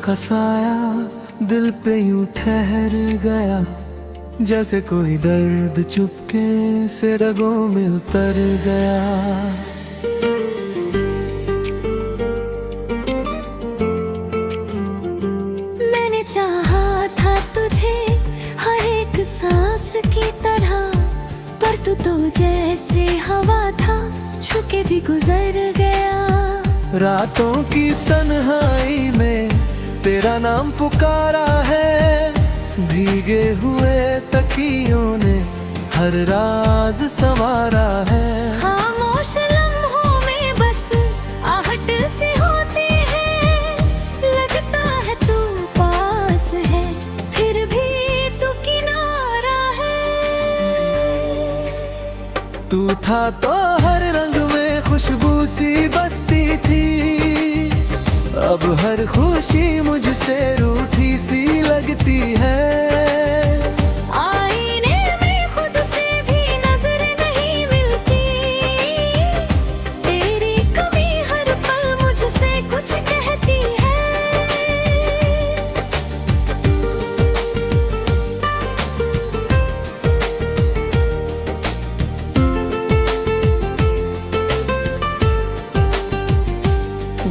का साया दिल पे यूं ठहर गया, जैसे कोई दर्द चुपके से रगों में उतर गया। मैंने चाहा था तुझे हर एक सांस की तरह, पर तू तो जैसे हवा था छूके भी गुजर गया। रातों की तन्हाई में तेरा नाम पुकारा है, भीगे हुए तकियों ने हर राज संवारा है। खामोश लम्हों में बस आहट सी होती है, लगता है तू पास है फिर भी तू किनारा है। तू था तो हर रंग में खुशबू सी बसती थी, अब हर खुशी मुझसे रूठी सी लगती है। आईने में खुद से भी नजर नहीं मिलती, तेरी कमी हर पल मुझसे कुछ कहती है।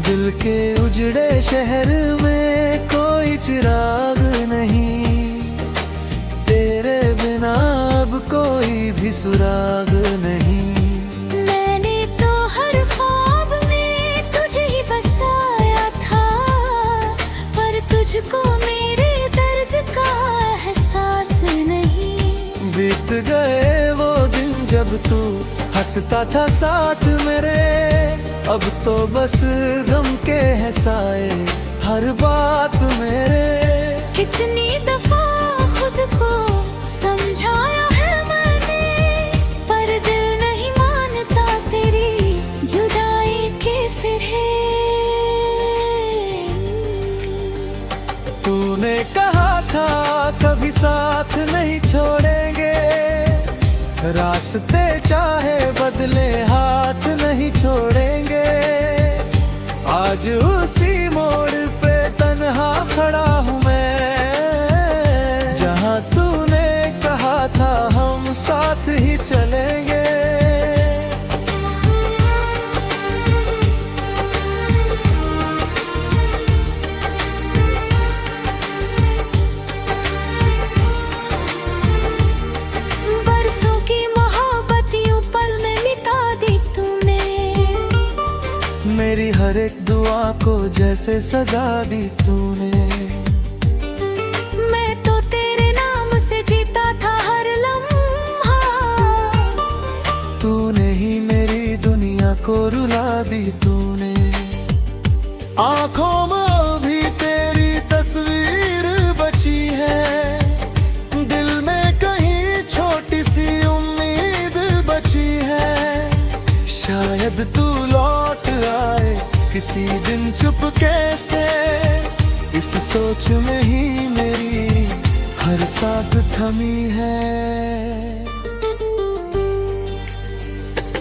दिल के उजड़े शहर में कोई चिराग नहीं, तेरे बिना अब कोई भी सुराग नहीं। मैंने तो हर ख्वाब में तुझे ही बसाया था, पर तुझको मेरे दर्द का एहसास नहीं। बीत गए वो दिन जब तू हंसता था साथ मेरे, अब तो बस गम के है साए हर बात मेरे। कितनी दफा खुद को समझाया है मैंने, पर दिल नहीं मानता तेरी जुदाई के फिर है। तूने कहा था कभी साथ नहीं छोड़ेंगे, रास्ते चाहे बदले हाथ नहीं छोड़ेंगे। आज उसी मोड़ पे तन्हा खड़ा हूँ मैं, जहाँ तूने कहा था हम साथ ही चलेंगे। बरसों की मोहब्बत यूं पल में मिटा दी तूने, मेरी हर एक दुआ को जैसे सजा दी तूने। मैं तो तेरे नाम से जीता था हर लम्हा, तूने ही मेरी दुनिया को रुला दी तूने। आँखों में भी तेरी तस्वीर बची है, दिल में कहीं छोटी सी उम्मीद बची है। शायद तू लौट आए किसी दिन चुपके से, इस सोच में ही मेरी हर सांस थमी है।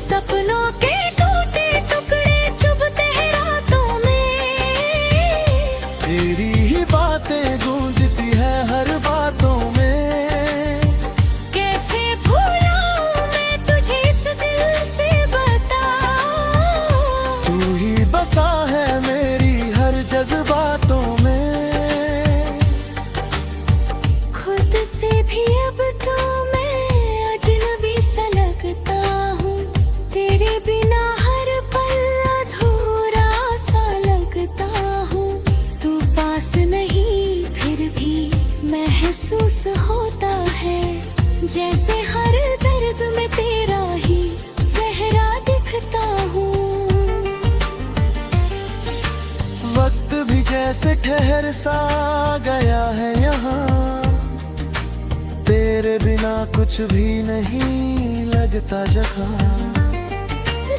सपनों के टूटे टुकड़े चुभते हैं रातों में, तेरी ही बातें गूंजती है हर बातों में। कैसे भूलाऊं मैं तुझे इस दिल से बता, तू ही बसा है मेरी हर जज्बातों में। खुद से भी अब तो मैं अजनबी सा लगता हूँ, तेरे बिना हर पल अधूरा सा लगता हूँ। तू पास नहीं फिर भी महसूस होता है, जैसे हर दर्द में तेरा ही चेहरा दिखता हूँ। वक्त भी जैसे ठहर सा गया है यहाँ, तेरे बिना कुछ भी नहीं लगता जहाँ।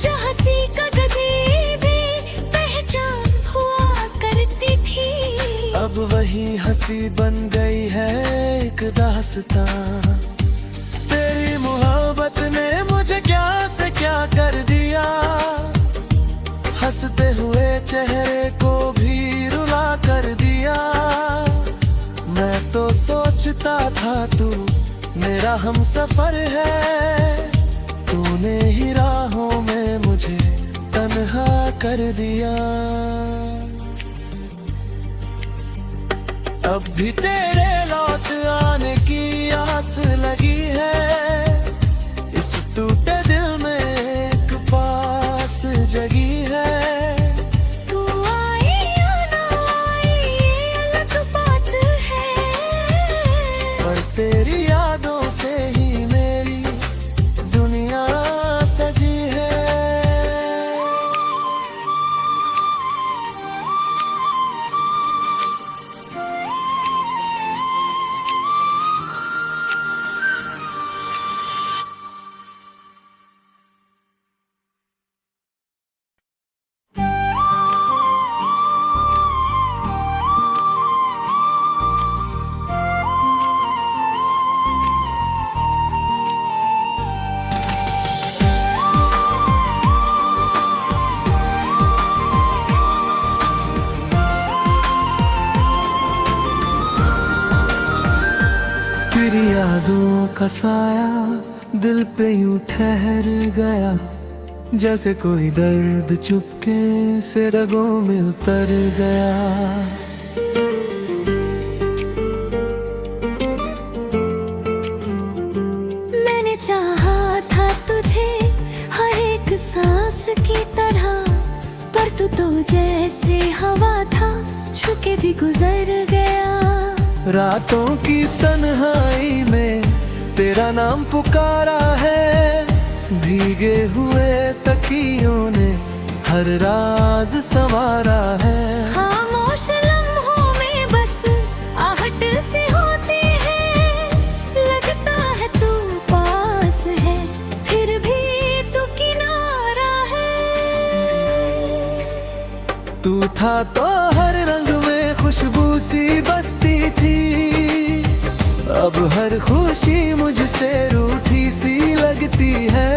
जो हंसी का गदी भी पहचान हुआ करती थी, अब वही हंसी बन गई है एक दास्तां। तेरी मोहब्बत ने मुझे क्या से क्या कर दिया, हंसते हुए चेहरे को भी रुला कर दिया। लगता था तू मेरा हम सफर है, तूने ही राहों में मुझे तन्हा कर दिया। अब भी तेरे लौट आने की आस लगी है, इस टूटे दिल में एक पास जगी है। तू आए या ना आए ये अलग बात है, पर तेरी यादों से ही मेरी दुनिया सजी है। फिर यादों का साया दिल पे यूं ठहर गया, जैसे कोई दर्द चुपके से रगों में उतर गया। मैंने चाहा था तुझे हर एक सांस की तरह, पर तू तो जैसे हवा था छुके भी गुजर गया। रातों की तन्हाई में तेरा नाम पुकारा है, भीगे हुए तकियों ने हर राज संवारा है। खामोश लम्हों में बस आहट सी होती है, लगता है तू पास है फिर भी तू किनारा है। तू था तो हर रंग में खुशबू सी बसती थी, अब हर खुशी मुझसे रूठी सी लगती है।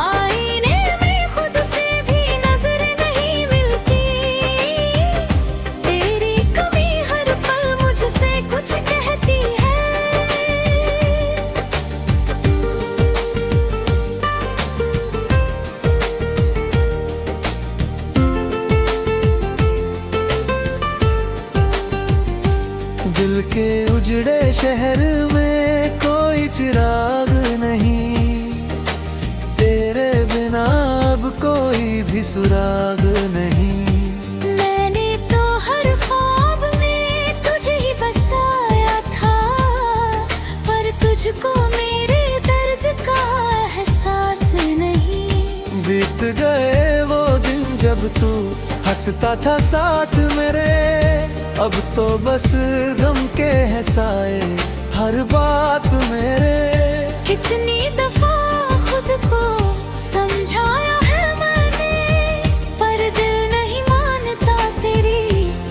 आईने में खुद से भी नजर नहीं मिलती, तेरी कमी हर पल मुझसे कुछ कहती है। दिल के उजड़े शहर में कोई चिराग नहीं, तेरे बिना अब कोई भी सुराग नहीं। मैंने तो हर ख्वाब में तुझे ही बसाया था, पर तुझको मेरे दर्द का एहसास नहीं। बीत गए वो दिन जब तू हंसता था साथ मेरे, अब तो बस गम के है साए हर बात मेरे। कितनी दफा खुद को समझाया है मैंने, पर दिल नहीं मानता तेरी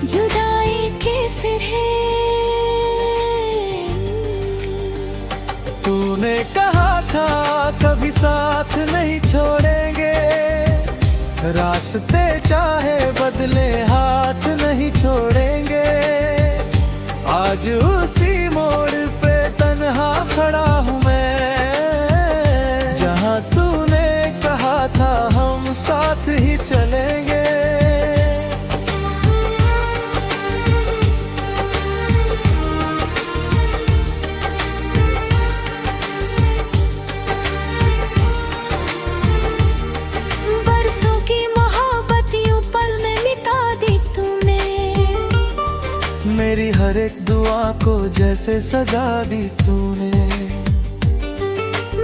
जुदाई के फिर है। तूने कहा था कभी साथ नहीं छोड़ेंगे, रास्ते चाहे बदले हाथ नहीं छोड़ेंगे। आज उसी मोड़ पे तन्हा खड़ा हूँ मैं, जहाँ तूने कहा था हम साथ ही चलेंगे। मेरी हर एक दुआ को जैसे सजा दी तूने,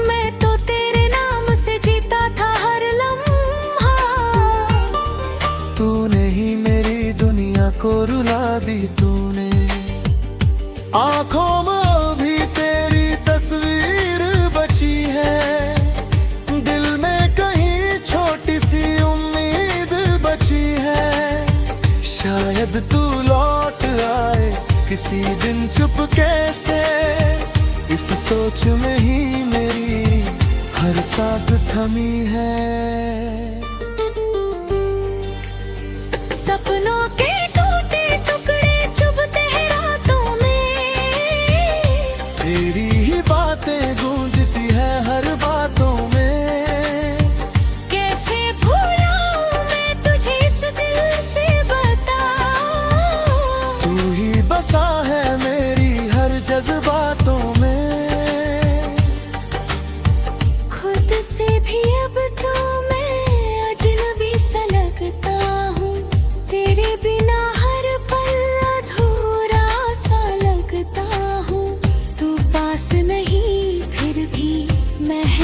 मैं तो तेरे नाम से जीता था हर लम्हा, तूने ही मेरी दुनिया को रुला दी तूने। आँखों में भी तेरी तस्वीर बची है, दिल में कहीं छोटी सी उम्मीद बची है। शायद तू लौट आए किसी दिन चुपके से, इस सोच में ही मेरी हर सांस थमी है। सपनों के टूटे टुकड़े चुभते हैं रातों में,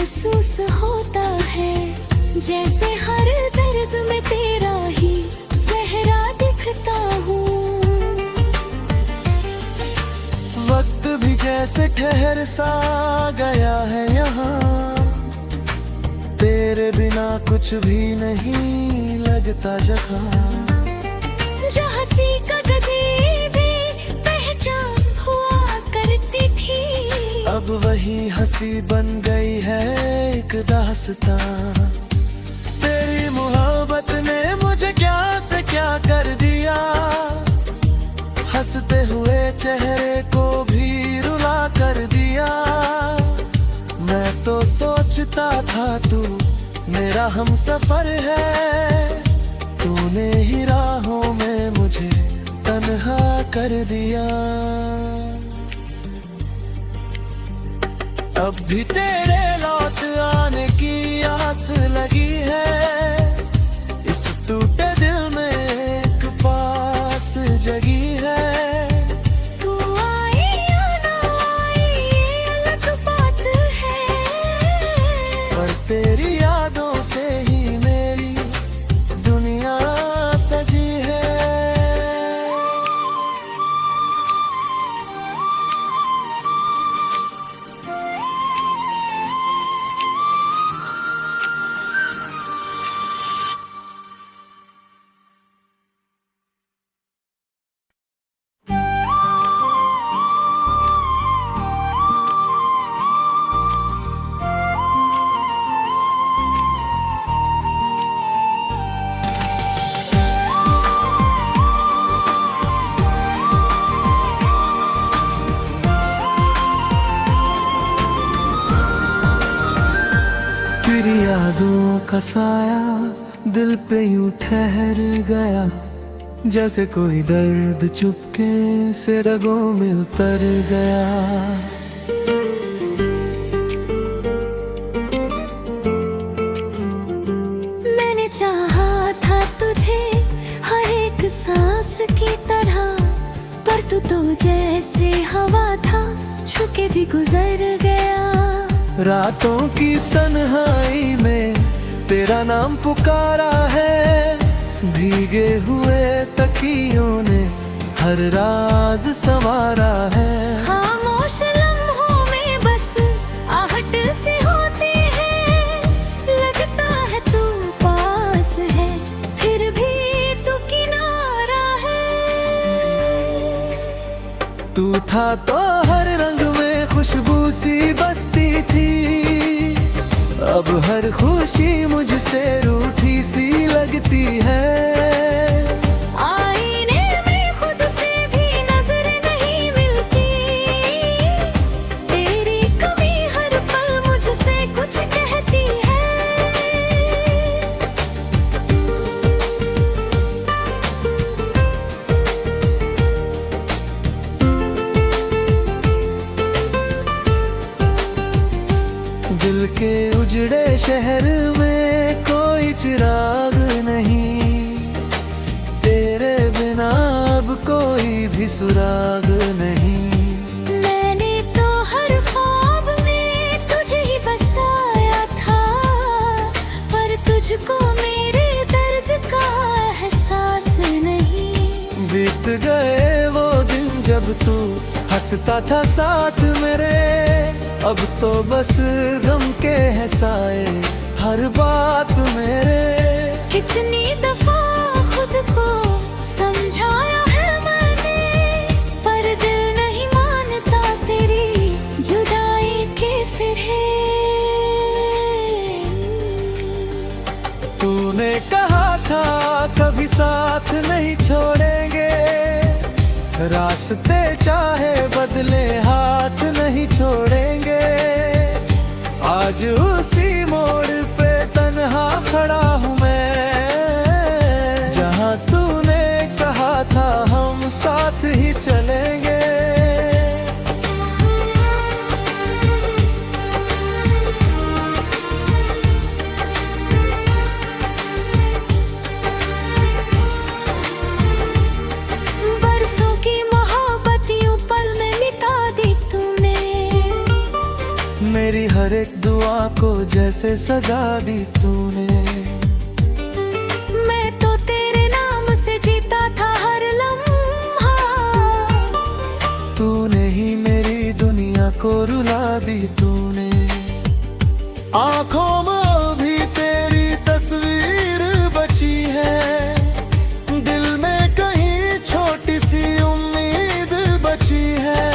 महसूस होता है, जैसे हर दर्द में तेरा ही चेहरा दिखता हूँ। वक्त भी जैसे ठहर सा गया है यहाँ, तेरे बिना कुछ भी नहीं लगता जहाँ। जो हंसी कदमी भी पहचान हुआ करती थी, अब वही हंसी बन गई है एक दास्तां। तेरी मोहब्बत ने मुझे क्या से क्या कर दिया, हंसते हुए चेहरे को भी रुला कर दिया। मैं तो सोचता था तू मेरा हमसफर है, तूने ही राहों में मुझे तन्हा कर दिया। अब भी तेरे लौट आने की आस लगी है, इस टूटे दिल में एक पास जगी है। तू आए या ना आए ये अलग बात है, पर तेरी यादों से ही मेरी दुनिया सजी है। तेरी यादों का साया दिल पे यूं ठहर गया, जैसे कोई दर्द चुपके से रगों में उतर गया। मैंने चाहा था तुझे हर एक सांस की तरह, पर तू तो जैसे हवा था छूके भी गुजर गया। रातों की तन्हाई में तेरा नाम पुकारा है, भीगे हुए तकियों ने हर राज संवारा है। खामोश लम्हों में बस आहट सी होती है, लगता है तू पास है फिर भी तू किनारा है। तू था तो हर रंग में खुशबू सी बसती थी, अब हर खुशी मुझसे रूठी सी लगती है। आईने में खुद से भी नजर नहीं मिलती, तेरी कमी हर पल मुझसे कुछ कहती है। दिल के उजड़े शहर में कोई चिराग नहीं, तेरे बिना अब कोई भी सुराग नहीं। मैंने तो हर ख्वाब में तुझे ही बसाया था, पर तुझको मेरे दर्द का एहसास नहीं। बीत गए वो दिन जब तू हंसता था साथ मेरे, अब तो बस गम के है साए हर बात मेरे। कितनी दफा खुद को समझाया है मैंने, पर दिल नहीं मानता तेरी जुदाई के फिर है। तूने कहा था कभी साथ नहीं छोड़ेंगे, रास्ते चाहे बदले हाथ नहीं छोड़ेंगे। आज उसी मोड़ पे तन्हा खड़ा हूँ मैं, जहाँ तूने कहा था हम साथ ही चलेंगे। बरसों की मोहब्बत यूं पल में मिटा दी तूने, मेरी हर एक दुआ को जैसे सजा दी तूने। मैं तो तेरे नाम से जीता था हर लम्हा, तूने ही मेरी दुनिया को रुला दी तूने। आंखों में अभी तेरी तस्वीर बची है, दिल में कहीं छोटी सी उम्मीद बची है।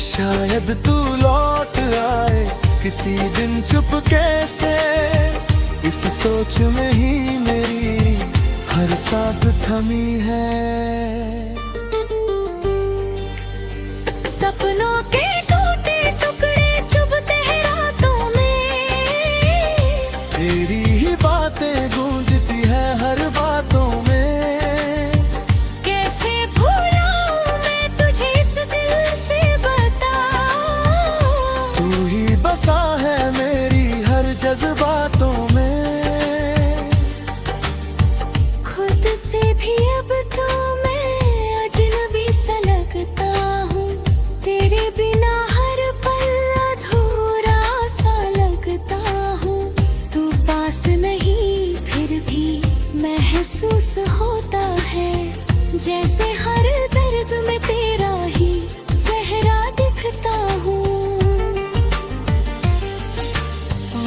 शायद तू लौट आए किसी दिन चुपके से, इस सोच में ही मेरी हर सांस थमी है। सपनों के टूटे टुकड़े चुभते हैं रातों में, तेरी ही बातें गूंजती है हर बातों में। कैसे भूलाऊं मैं तुझे इस दिल से बता, तू ही बसा है मेरी हर जज्बातों में। खुद से भी अब तो मैं अजनबी सा लगता हूँ, तेरे बिना हर पल अधूरा सा लगता हूँ। तू पास नहीं फिर भी महसूस होता है, जैसे हर दर्द में तेरा ही चेहरा दिखता हूँ।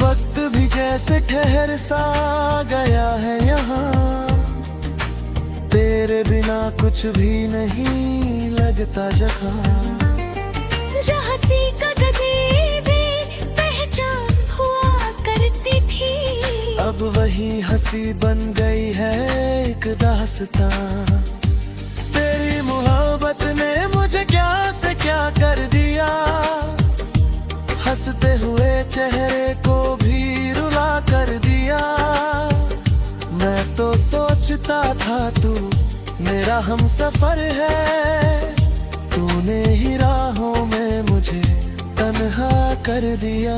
वक्त भी जैसे ठहर सा गया है यहाँ, तेरे बिना कुछ भी नहीं लगता जहाँ। जहाँ सी कदमी भी पहचान हुआ करती थी, अब वही हंसी बन गई है एक दास्तां। तेरी मोहब्बत ने मुझे क्या से क्या कर दिया, हंसते हुए चेहरे को भी रुला कर दिया। मैं तो सोचता था तू मेरा हमसफर है, तूने ही राहों में मुझे तन्हा कर दिया।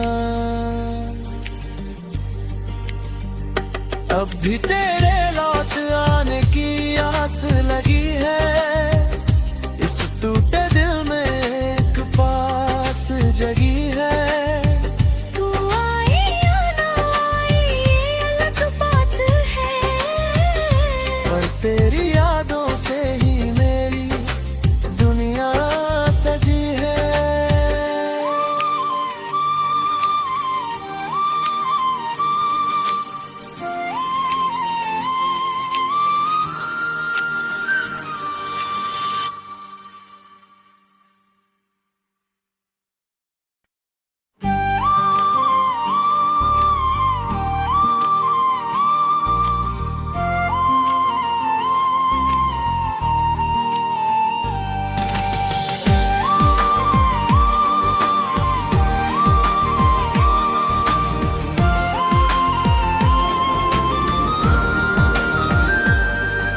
अब भी तेरे लौट आने की आस लगी है, इस टूटे दिल में एक पास जगी है। तू आए या ना आए ये अलग बात है, पर तेरी यादों से ही मेरी दुनिया सजी है।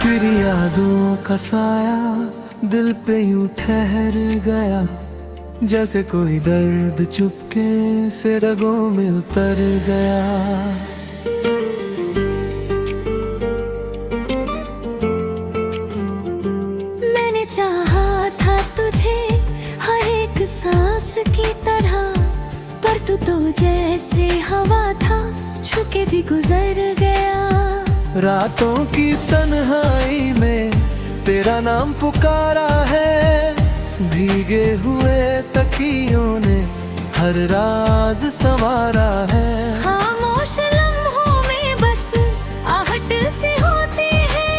तेरी यादों का साया दिल पे यूं ठहर गया, जैसे कोई दर्द चुपके से रगों में उतर गया। मैंने चाहा था तुझे हर एक सांस की तरह, पर तू तो जैसे हवा था छूके भी गुजर गया। रातों की तन्हाई में तेरा नाम पुकारा है, भीगे हुए तकियों ने हर राज संवारा है। खामोश लम्हों में बस आहट से होती है,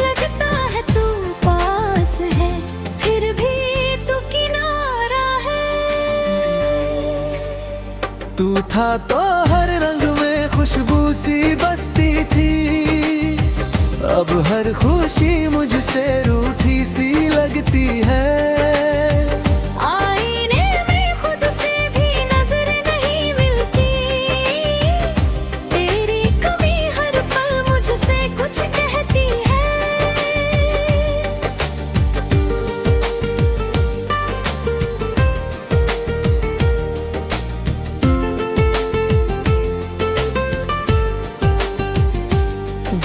लगता है तू पास है फिर भी तू किनारा है। तू था तो हर रंग में खुशबू सी बसती थी, अब हर खुशी मुझसे रूठी सी लगती है। आईने में खुद से भी नजर नहीं मिलती, तेरी कमी हर पल मुझसे कुछ कहती है।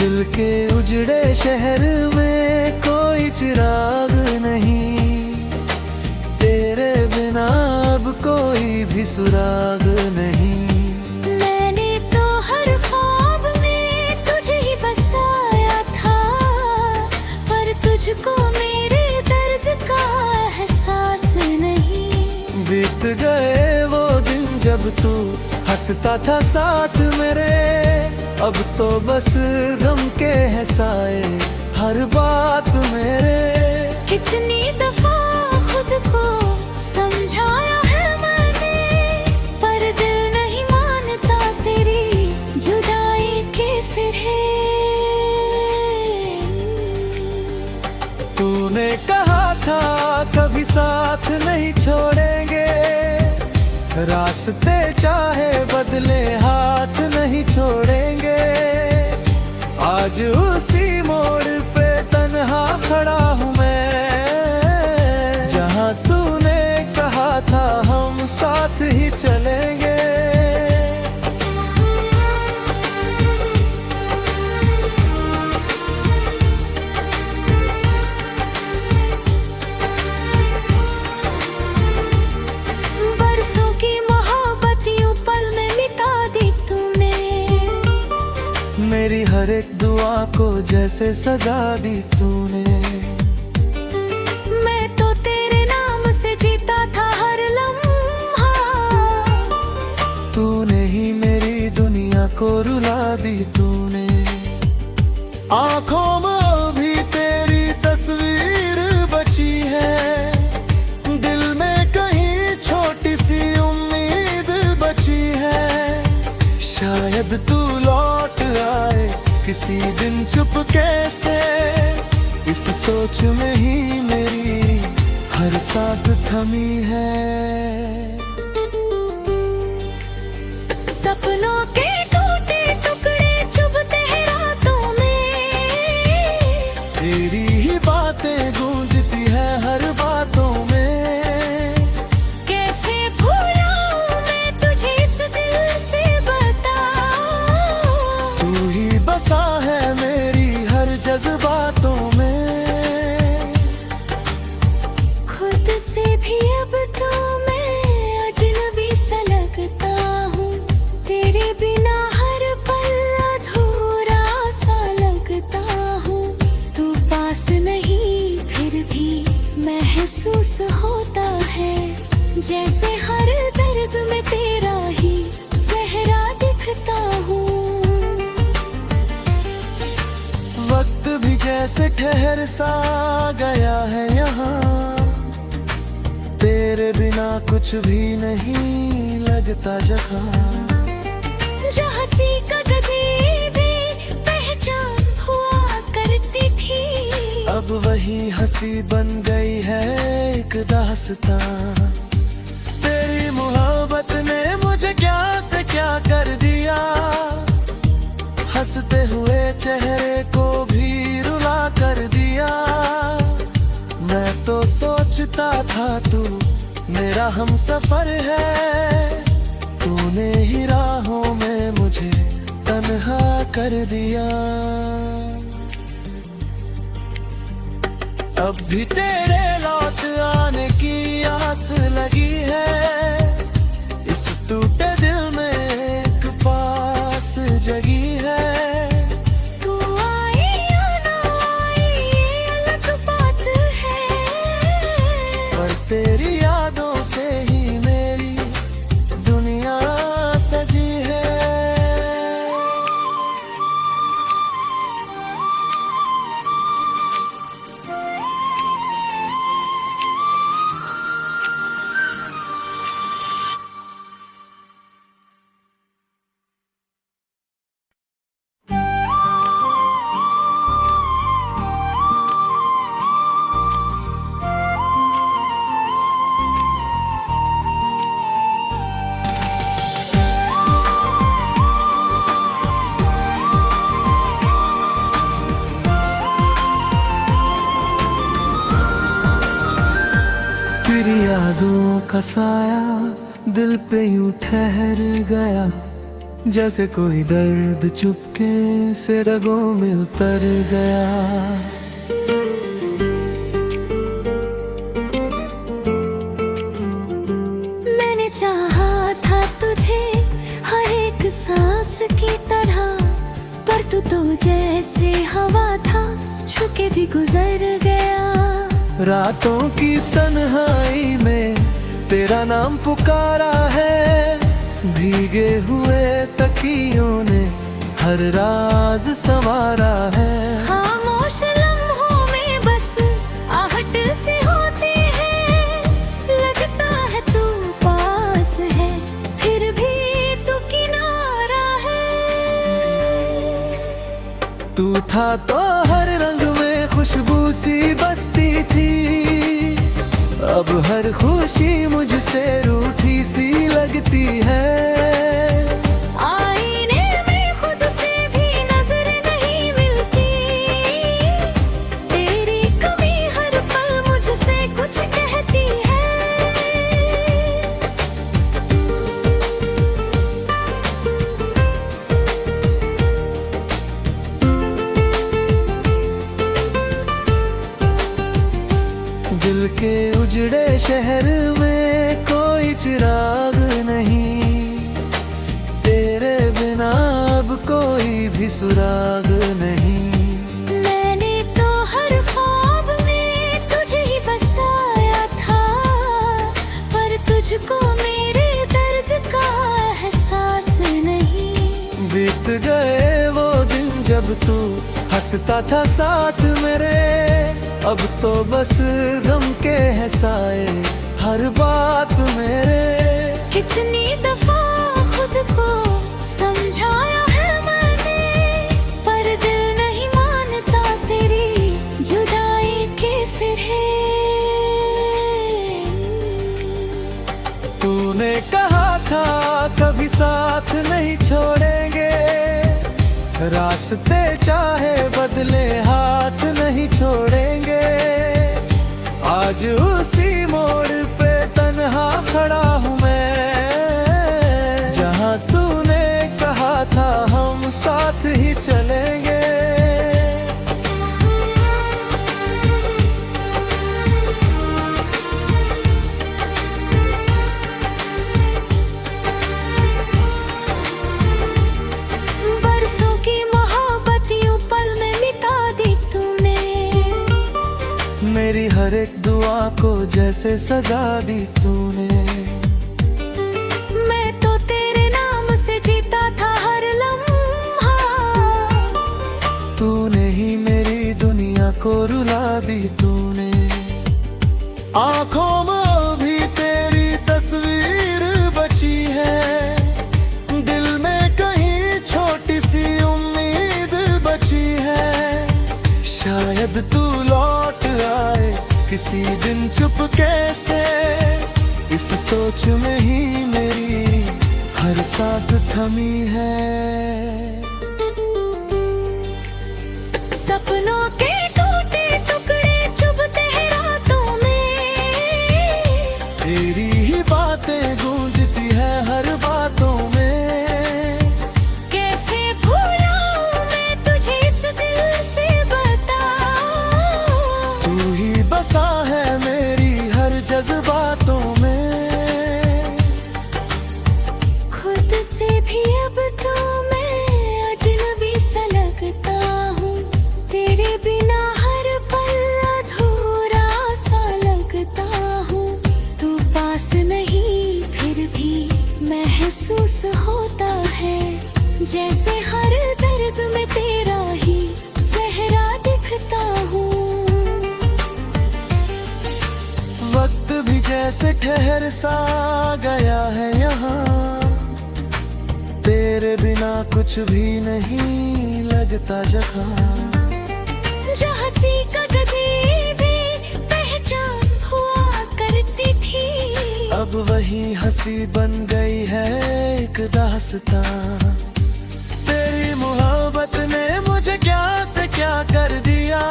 दिल के उजड़े शहर में कोई चिराग नहीं, तेरे बिना अब कोई भी सुराग जब तू हंसता था साथ मेरे, अब तो बस गम के है साए हर बात मेरे। कितनी दफा खुद को समझाया है मैंने, पर दिल नहीं मानता तेरी जुदाई के फिर है। तूने कहा था कभी साथ नहीं छोड़ेंगे, रास्ते चाहे बदले हाथ नहीं छोड़ेंगे। आज उसी मोड़ पे तन्हा खड़ा हूँ मैं, जहाँ तूने कहा था हम साथ ही चलेंगे। मेरी हर एक दुआ को जैसे सजा दी तूने, मैं तो तेरे नाम से जीता था हर लम्हा। तूने ही मेरी दुनिया को रुला दी तूने। आँखों में भी तेरी तस्वीर बची है, दिल में कहीं छोटी सी उम्मीद बची है। शायद तू लौट आए किसी दिन चुपके से, इस सोच में ही मेरी हर सांस थमी है। सपनों के टूटे टुकड़े चुभते हैं रातों में, तेरी ही बातें गूंजती है हर बातों में। कैसे भूलाऊं मैं तुझे इस दिल से बता, तू ही बसा है मेरी हर जज्बातों में। खुद से भी अब तो मैं अजनबी सा लगता हूँ, तेरे बिना हर पल अधूरा सा लगता हूँ। तू पास नहीं फिर भी महसूस होता है, जैसे हर दर्द में तेरा ही चेहरा दिखता हूँ। वक्त भी जैसे ठहर सा गया है यहाँ, तेरे बिना कुछ भी नहीं लगता जहाँ। जो हंसी कदमी भी पहचान हुआ करती थी, अब वही हंसी बन गई है एक दास्तां। तेरी मोहब्बत ने मुझे क्या से क्या कर दिया, हंसते हुए चेहरे को भी रुला कर दिया। मैं तो सोचता था तू मेरा हमसफर है, तूने ही राहों में मुझे तन्हा कर दिया। अब भी तेरे लौट आने की आस लगी है, इस टूटे दिल में एक पास जगी है। तू आए या ना आए ये अलग बात है, पर तेरी यादों से ही मेरी दुनिया सजी है। तेरी यादों का साया दिल पे यूं ठहर गया, जैसे कोई दर्द चुपके से रगों में उतर गया। मैंने चाहा था तुझे हर एक सांस की तरह, पर तू तो जैसे हवा था छूके भी गुजर गया। रातों की तन्हाई में तेरा नाम पुकारा है, भीगे हुए तकियों ने हर राज संवारा है। खामोश लम्हों में बस आहट सी होती है, लगता है तू पास है फिर भी तू किनारा है। तू था तो हर रंग में खुशबू सी बसती थी, अब हर खुशी मुझसे रूठी सी लगती है। आईने में खुद से भी नजर नहीं मिलती, तेरी कमी हर पल मुझसे कुछ कहती है। दिल के उजड़े शहर में कोई चिराग नहीं, तेरे बिना अब कोई भी सुराग नहीं। मैंने तो हर ख्वाब में तुझे ही बसाया था, पर तुझको मेरे दर्द का एहसास नहीं। बीत गए वो दिन जब तू हंसता था साथ मेरे, अब तो बस गम के है साए हर बात मेरे। कितनी दफा खुद को समझाया है मैंने, पर दिल नहीं मानता तेरी जुदाई के फिर है। तूने कहा था कभी साथ नहीं छोड़ेंगे, रास्ते चाहे बदले हाथ नहीं छोड़ेंगे। आज उसी मोड़ पे तन्हा खड़ा हूँ मैं, जहाँ तूने कहा था हम साथ ही चलेंगे। बरसों की मोहब्बत यूं पल में मिटा दी तूने, मेरी हर एक दुआ को जैसे सजा दी तूने। मैं तो तेरे नाम से जीता था हर लम्हा, तूने ही मेरी दुनिया को रुला दी तूने। आंखों में भी तेरी तस्वीर बची है, दिल में कहीं छोटी सी उम्मीद बची है। शायद तू लौट आए किसी दिन चुपके से, इस सोच में ही मेरी हर सांस थमी है। सपनों के टूटे टुकड़े चुभते हैं रातों में, तेरी ही बातें गूंजती है हर बातों में। कैसे भूलाऊं मैं तुझे इस दिल से बता, तू ही बसा है मेरी हर जज्बातों में। खुद से भी अब तो मैं अजनबी सा लगता हूँ, तेरे बिना हर पल अधूरा सा लगता हूँ। तू पास नहीं फिर भी महसूस होता है, जैसे हर दर्द में तेरा ही चेहरा दिखता हूँ। वक्त भी जैसे ठहर सा गया है यहाँ, तेरे बिना कुछ भी नहीं लगता जहाँ। जहाँ सी कदमी भी पहचान हुआ करती थी, अब वही हंसी बन गई है एक दास्तां। तेरी मोहब्बत ने मुझे क्या से क्या कर दिया,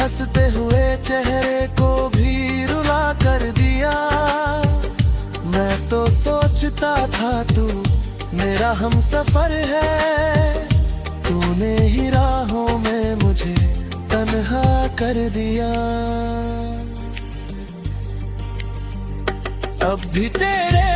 हंसते हुए चेहरे को भी रुला कर दिया। मैं तो सोचता था तू मेरा हमसफर है, तूने ही राहों में मुझे तन्हा कर दिया। अब भी तेरे